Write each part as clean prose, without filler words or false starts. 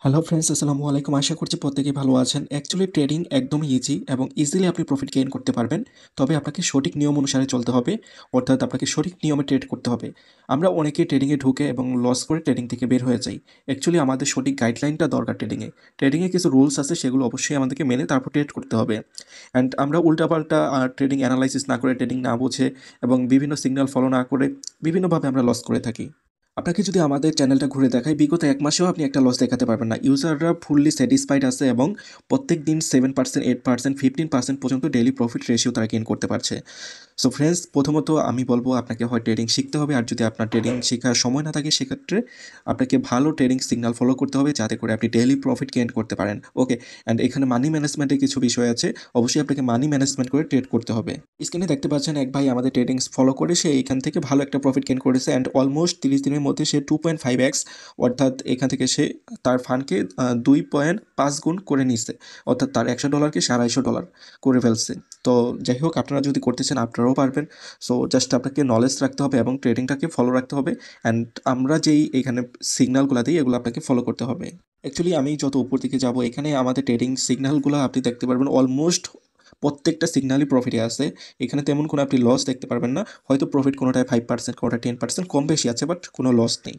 Hello friends, আসসালামু আলাইকুম। আশা করছি প্রত্যেকেই ভালো আছেন। অ্যাকচুয়ালি ট্রেডিং একদমই ইজি এবং ইজিলি আপনি প্রফিট গেইন করতে পারবেন। তবে আপনাকে সঠিক নিয়ম অনুসারে চলতে হবে, অর্থাৎ আপনাকে সঠিক নিয়মে ট্রেড করতে হবে। আমরা অনেকেই ট্রেডিংয়ে ঢুকে এবং লস করে ট্রেডিং থেকে বের হয়ে যাই। অ্যাকচুয়ালি আমাদের সঠিক গাইডলাইনটা দরকার ট্রেডিংয়ে। ট্রেডিংয়ে কিছু রুলস আছে, সেগুলো অবশ্যই আমাদেরকে মেনে তারপর ট্রেড করতে হবে। অ্যান্ড আমরা উল্টাপাল্টা ট্রেডিং অ্যানালাইসিস না করে, ট্রেডিং না বুঝে এবং বিভিন্ন সিগন্যাল ফলো না করে বিভিন্নভাবে আমরা লস করে থাকি। আপনাকে যদি আমাদের চ্যানেলটা ঘুরে দেখাই, বিগত ১ মাসেও আপনি একটা লস দেখাতে পারবেন না। ইউজাররা ফুললি স্যাটিসফাইড আছে এবং প্রত্যেকদিন 7%, 8%, 15% পর্যন্ত ডেইলি প্রফিট রেশিও তারা গেইন করতে পারছে। সো ফ্রেন্ডস, প্রথমত আমি বলব আপনাকে হয় ট্রেডিং শিখতে হবে, আর যদি আপনার ট্রেডিং শেখার সময় না থাকে সেক্ষেত্রে আপনাকে ভালো ট্রেডিং সিগন্যাল ফলো করতে হবে, যাতে করে আপনি ডেইলি প্রফিট গেইন করতে পারেন। ওকে, অ্যান্ড এখানে মানি ম্যানেজমেন্টের কিছু বিষয় আছে। অবশ্যই আপনাকে মানি ম্যানেজমেন্ট করে ট্রেড করতে হবে। স্ক্রিনে দেখতে পাচ্ছেন এক ভাই আমাদের ট্রেডিংস ফলো করে সে এখান থেকে ভালো একটা প্রফিট গেইন করেছে, অ্যান্ড অলমোস্ট 30 দিনের মধ্যে সে 2.5x, অর্থাৎ এখান থেকে সে তার ফান্ডকে 2.5 গুণ করে নিচ্ছে, অর্থাৎ তার $100কে $250 করে ফেলছে। তো যাই হোক, আপনারা যদি করতে চান আপনারাও পারবেন। সো জাস্ট আপনাকে নলেজ রাখতে হবে এবং ট্রেডিংটাকে ফলো রাখতে হবে, অ্যান্ড আমরা যেই এখানে সিগন্যালগুলো দিই এগুলো আপনাকে ফলো করতে হবে। অ্যাকচুয়ালি আমি যত উপর দিকে যাব, এখানে আমাদের ট্রেডিং সিগন্যালগুলো আপনি দেখতে পারবেন অলমোস্ট প্রত্যেকটা সিগন্যালই প্রফিটে আছে। এখানে তেমন কোনো আপনি লস দেখতে পারবেন না। হয়তো প্রফিট কোনোটায় 5%, কোনোটায় 10% কম বেশি আছে, বাট কোনো লস নেই।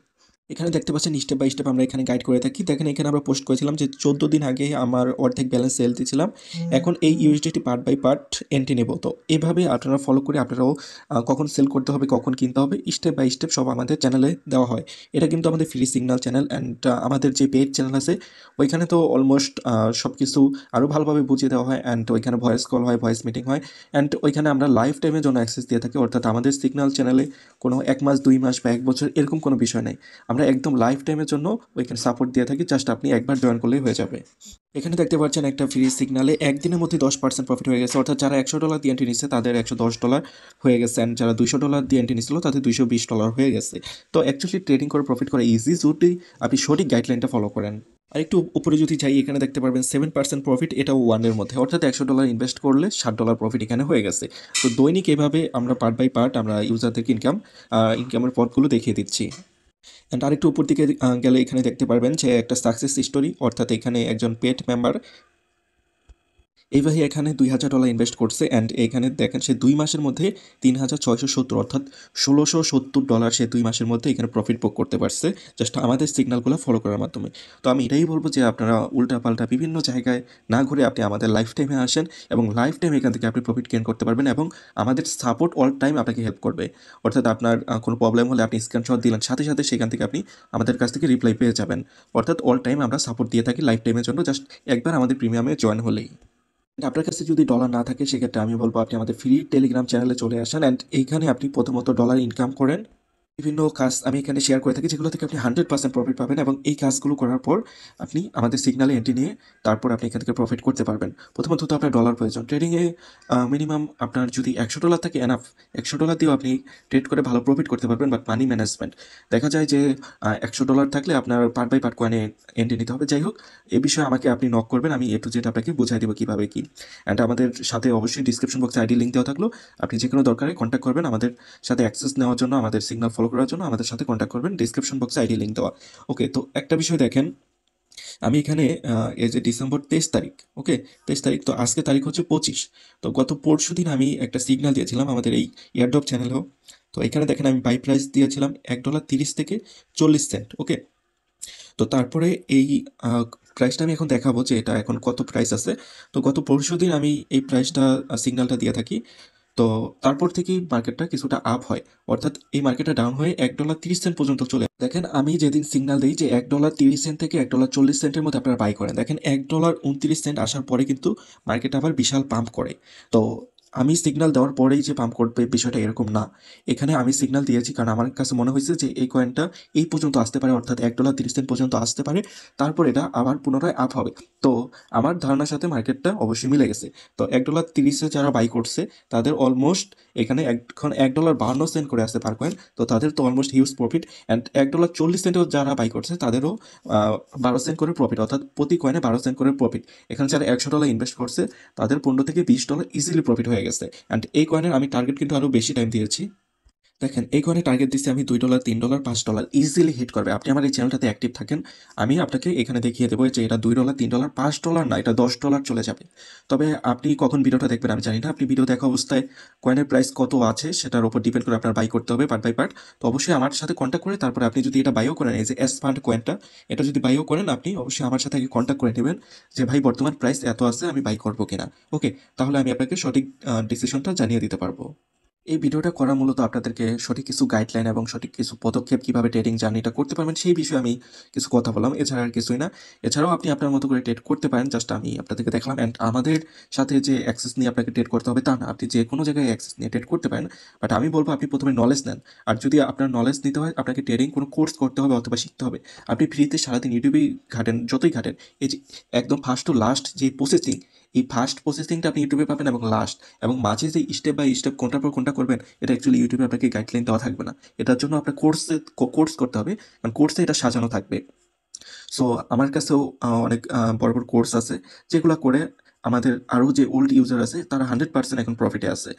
এখানে দেখতে পাচ্ছেন স্টেপ বাই স্টেপ আমরা এখানে গাইড করে থাকি। দেখেন এখানে আমরা পোস্ট করেছিলাম যে 14 দিন আগে আমার অর্ধেক ব্যালেন্স সেল দিয়েছিলাম। এখন এই USDT part by part entry নেব। তো এভাবে আপনারা ফলো করে আপনারাও কখন সেল করতে হবে, কখন কিনতে হবে, স্টেপ বাই স্টেপ সব আমাদের চ্যানেলে দেওয়া হয়। এটা কিন্তু আমাদের ফ্রি সিগন্যাল চ্যানেল, অ্যান্ড আমাদের যে পেইড চ্যানেল আছে ওইখানে তো অলমোস্ট সব কিছু আরও ভালোভাবে বুঝিয়ে দেওয়া হয়, অ্যান্ড ওইখানে ভয়েস কল হয়, ভয়েস মিটিং হয়, অ্যান্ড ওইখানে আমরা লাইফ টাইমের জন্য অ্যাক্সেস দিয়ে থাকি। অর্থাৎ আমাদের সিগন্যাল চ্যানেলে কোনো 1 মাস, 2 মাস বা 1 বছর এরকম কোনো বিষয় নেই। আমরা একদম লাইফ টাইমের জন্য ওইখানে সাপোর্ট দিয়ে থাকি। জাস্ট আপনি একবার জয়েন করলেই হয়ে যাবে। এখানে দেখতে পাচ্ছেন একটা ফ্রি সিগনালে একদিনের মধ্যে 10% প্রফিট হয়ে গেছে, অর্থাৎ যারা $100 দিয়ে এন্ট্রি নিচ্ছে তাদের $110 হয়ে গেছে, অ্যান্ড যারা $200 দিয়ে এন্ট্রি নিচ্ছিল তাদের $220 হয়ে গেছে। তো অ্যাকচুয়ালি ট্রেডিং করে প্রফিট করা ইজি যদি আপনি সঠিক গাইডলাইনটা ফলো করেন। আর একটু উপরে যদি যাই, এখানে দেখতে পারবেন 7% প্রফিট, এটাও ওয়ানের মধ্যে, অর্থাৎ $100 ইনভেস্ট করলে $60 প্রফিট এখানে হয়ে গেছে। তো দৈনিক এভাবে আমরা পার্ট বাই পার্ট আমরা ইউজারদেরকে ইনকামের পথগুলো দেখিয়ে দিচ্ছি। অ্যান্ড আরেকটু উপর দিকে গেলে এখানে দেখতে পারবেন যে একটা সাকসেস স্টোরি, অর্থাৎ এখানে একজন পেড মেম্বার এই ভাই এখানে $2000 ইনভেস্ট করছে, অ্যান্ড এখানে দেখেন সে 2 মাসের মধ্যে 3670, অর্থাৎ $1670 সে 2 মাসের মধ্যে এখানে প্রফিট বুক করতে পারছে, জাস্ট আমাদের সিগন্যালগুলো ফলো করার মাধ্যমে। তো আমি এটাই বলবো যে আপনারা উল্টাপাল্টা বিভিন্ন জায়গায় না ঘুরে আপনি আমাদের লাইফ টাইমে আসেন, এবং লাইফ টাইম এখান থেকে আপনি প্রফিট গেইন করতে পারবেন, এবং আমাদের সাপোর্ট অল টাইম আপনাকে হেল্প করবে। অর্থাৎ আপনার কোনো প্রবলেম হলে আপনি স্ক্রিনশট দিলেন, সাথে সাথে সেখান থেকে আপনি আমাদের কাছ থেকে রিপ্লাই পেয়ে যাবেন। অর্থাৎ অল টাইম আমরা সাপোর্ট দিয়ে থাকি লাইফ টাইমের জন্য, জাস্ট একবার আমাদের প্রিমিয়ামে জয়েন হলেই। আপনার কাছে যদি ডলার না থাকে সেক্ষেত্রে আমি বলবো আপনি আমাদের ফ্রি টেলিগ্রাম চ্যানেলে চলে আসেন, অ্যান্ড এইখানে আপনি প্রথমত ডলার ইনকাম করেন। বিভিন্ন কাজ আমি এখানে শেয়ার করে থাকি যেগুলো থেকে আপনি 100% প্রফিট পাবেন, এবং এই কাজগুলো করার পর আপনি আমাদের সিগনালে এন্ট্রি নিয়ে তারপর আপনি এখান থেকে প্রফিট করতে পারবেন। প্রথমত তো আপনার ডলার প্রয়োজন। ট্রেডিংয়ে মিনিমাম আপনার যদি $100 থাকে এনাফ। $100 দিয়েও আপনি ট্রেড করে ভালো প্রফিট করতে পারবেন, বাট মানি ম্যানেজমেন্ট দেখা যায় যে $100 থাকলে আপনার পার্ট বাই পার্ট কয়েনে এন্ট্রি নিতে হবে। যাই হোক, এ বিষয়ে আমাকে আপনি নক করবেন, আমি এ টু জেড আপনাকে বুঝাই দেবো কীভাবে কী। অ্যান্ড আমাদের সাথে অবশ্যই ডিসক্রিপশন বক্সে আইডি লিঙ্ক দেওয়া থাকলো, আপনি যে কোনো দরকারে কন্ট্যাক্ট করবেন আমাদের সাথে অ্যাক্সেস নেওয়ার জন্য, আমাদের সিগন্যাল ফলো করার জন্য আমাদের সাথে কন্ট্যাক্ট করবেন। ডিসক্রিপশন বক্সে আইডি লিঙ্ক দেওয়া। ওকে, তো একটা বিষয় দেখেন, আমি এখানে এই যে ডিসেম্বর 23 তারিখ, ওকে 23 তারিখ, তো আজকে তারিখ হচ্ছে 25। তো গত পরশু দিন আমি একটা সিগন্যাল দিয়েছিলাম আমাদের এই এয়ারড্রপ চ্যানেলেও। তো এখানে দেখেন আমি বাই প্রাইস দিয়েছিলাম $1.30 থেকে 40 সেন্ট। ওকে, তো তারপরে এই প্রাইসটা আমি এখন দেখাবো যে এটা এখন কত প্রাইস আছে। তো গত পরশুদিন আমি এই প্রাইসটা সিগন্যালটা দিয়ে থাকি। তো তারপর থেকেই মার্কেটটা কিছুটা আপ হয়, অর্থাৎ এই মার্কেটটা ডাউন হয়ে $1.30 পর্যন্ত চলে দেখেন আমি যেদিন সিগন্যাল দিই যে $1.30 থেকে $1.40 মধ্যে আপনারা বাই করেন, দেখেন $1.29 আসার পরে কিন্তু মার্কেট আবার বিশাল পাম্প করে। তো আমি সিগন্যাল দেওয়ার পরেই যে পাম্প করবে বিষয়টা এরকম না। এখানে আমি সিগন্যাল দিয়েছি কারণ আমার কাছে মনে হয়েছে যে এই কয়েনটা এই পর্যন্ত আসতে পারে, অর্থাৎ $1.30 পর্যন্ত আসতে পারে, তারপর এটা আবার পুনরায় আপ হবে। তো আমার ধারণার সাথে মার্কেটটা অবশ্যই মিলে গেছে। তো $1.30 যারা বাই করছে তাদের অলমোস্ট এখানে এখন $1.52 করে আসছে পার কয়েন, তো তাদের তো অলমোস্ট হিউজ প্রফিট। অ্যান্ড $1.40 যারা বাই করছে তাদেরও 12 সেন্ট করে প্রফিট, অর্থাৎ প্রতি কয়েনে 12 সেন্ট করে প্রফিট। এখানে যারা $100 ইনভেস্ট করছে তাদের $15 থেকে $20 ইজিলি প্রফিট হয়ে গেছে। অ্যান্ড এই কয়েনের আমি টার্গেট কিন্তু আরও বেশি টাইম দিয়েছি। দেখেন এই কয়েনে টার্গেট দিচ্ছি আমি $2, $3, $5 ইজিলি হিট করবে। আপনি আমার এই চ্যানেলটাতে অ্যাক্টিভ থাকেন, আমি আপনাকে এখানে দেখিয়ে দেবো যে এটা $2, $3, $5 না, এটা $10 চলে যাবে। তবে আপনি কখন ভিডিওটা দেখবেন আমি জানি না। আপনি ভিডিও দেখা অবস্থায় কয়েনের প্রাইস কত আছে সেটার উপর ডিপেন্ড করে আপনার বাই করতে হবে পার্ট বাই পার্ট। তো অবশ্যই আমার সাথে কন্ট্যাক্ট করে তারপরে আপনি যদি এটা বাইও করেন, এই যে এস ফান্ড কয়েনটা, এটা যদি বাইও করেন আপনি অবশ্যই আমার সাথে আগে কন্ট্যাক্ট করে নেবেন যে ভাই বর্তমান প্রাইস এত আছে, আমি বাই করবো কিনা। ওকে, তাহলে আমি আপনাকে সঠিক ডিসিশনটা জানিয়ে দিতে পারবো। এই ভিডিওটা করা মূলত আপনাদেরকে সঠিক কিছু গাইডলাইন এবং সঠিক কিছু পদক্ষেপ কিভাবে ট্রেডিং জার্নিটা করতে পারবেন সেই বিষয়ে আমি কিছু কথা বললাম, এছাড়া আর কিছুই না। এছাড়াও আপনি আপনার মতো করে ট্রেড করতে পারেন, জাস্ট আমি আপনাদেরকে দেখলাম। অ্যান্ড আমাদের সাথে যে অ্যাক্সেস নিয়ে আপনাকে ট্রেড করতে হবে তা না, আপনি যে কোনো জায়গায় অ্যাক্সেস নিয়ে ট্রেড করতে পারেন। বাট আমি বলবো আপনি প্রথমে নলেজ নেন। আর যদি আপনার নলেজ নিতে হয়, আপনাকে ট্রেডিং কোনো কোর্স করতে হবে অথবা শিখতে হবে। আপনি ফ্রিতে সারাদিন ইউটিউবেই ঘাটেন, যতই ঘাটেন, এই যে একদম ফার্স্ট টু লাস্ট যে প্রসেসিং, এই ফার্স্ট প্রসেসিংটা আপনি ইউটিউবে পাবেন, এবং লাস্ট এবং মাঝে যে স্টেপ বাই স্টেপ কোনটার পর কোনটা করবেন, এটা অ্যাকচুয়ালি ইউটিউবে আপনাকে গাইডলাইন দেওয়া থাকবে না। এটার জন্য আপনার কোর্স করতে হবে, কারণ কোর্সে এটা সাজানো থাকবে। সো আমার কাছেও অনেক বড় বড় কোর্স আছে, যেগুলো করে আমাদের আরও যে ওল্ড ইউজার আছে তারা 100% এখন প্রফিটে আছে।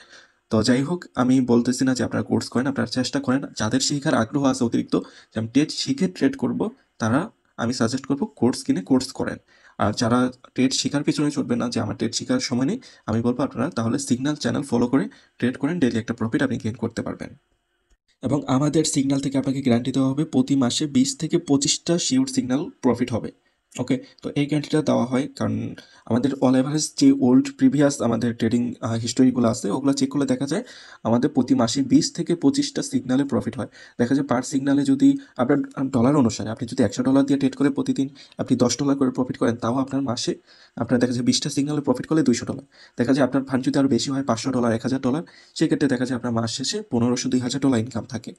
তো যাই হোক, আমি বলতেছি না যে আপনারা কোর্স করেন, আপনারা চেষ্টা করেন। যাদের শেখার আগ্রহ আছে অতিরিক্ত, যে আমি ট্রেড শিখে ট্রেড করব, তারা আমি সাজেস্ট করব কোর্স কিনে কোর্স করেন। আর যারা ট্রেড শেখার পিছনে চলবে না, যে আমার ট্রেড শেখার সময় নেই, আমি বলবো আপনারা তাহলে সিগন্যাল চ্যানেল ফলো করে ট্রেড করেন, ডেইলি একটা প্রফিট আপনি গেইন করতে পারবেন। এবং আমাদের সিগন্যাল থেকে আপনাকে গ্যারান্টি দেওয়া হবে প্রতি মাসে 20 থেকে 25টা শিওর সিগন্যাল প্রফিট হবে। ওকে, তো এই গ্যারান্টিটা দেওয়া হয় কারণ আমাদের অল এভারেজ যে ওল্ড প্রিভিয়াস আমাদের ট্রেডিং হিস্টোরিগুলো আছে ওগুলো চেক করলে দেখা যায় আমাদের প্রতি মাসে 20 থেকে 25টা সিগনালে প্রফিট হয়। দেখা যায় পার সিগনালে যদি আপনার ডলার অনুসারে আপনি যদি $100 দিয়ে ট্রেড করে প্রতিদিন আপনি $10 করে প্রফিট করেন, তাও আপনার মাসে আপনার দেখা যায় 20টা সিগনালে প্রফিট করলে $200। দেখা যায় আপনার ফান্ড যদি আরও বেশি হয়, $500, $1000, সেক্ষেত্রে দেখা যায় আপনার মাস শেষে $1500-2000 ইনকাম থাকে।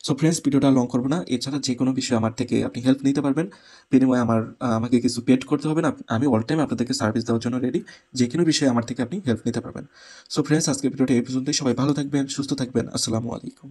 সো ফ্রেন্ডস, ভিডিওটা লং করবো না। এছাড়া যে কোনো বিষয়ে আমার থেকে আপনি হেল্প নিতে পারবেন, বিনিময়ে আমাকে কিছু পেড করতে হবে না। আমি অল টাইম আপনাদেরকে সার্ভিস দেওয়ার জন্য রেডি। যে কোনো বিষয়ে আমার থেকে আপনি হেল্প নিতে পারবেন। সো ফ্রেন্ডস, আজকের ভিডিওটা এই পর্যন্তই। সবাই ভালো থাকবেন, সুস্থ থাকবেন। আসসালামু আলাইকুম।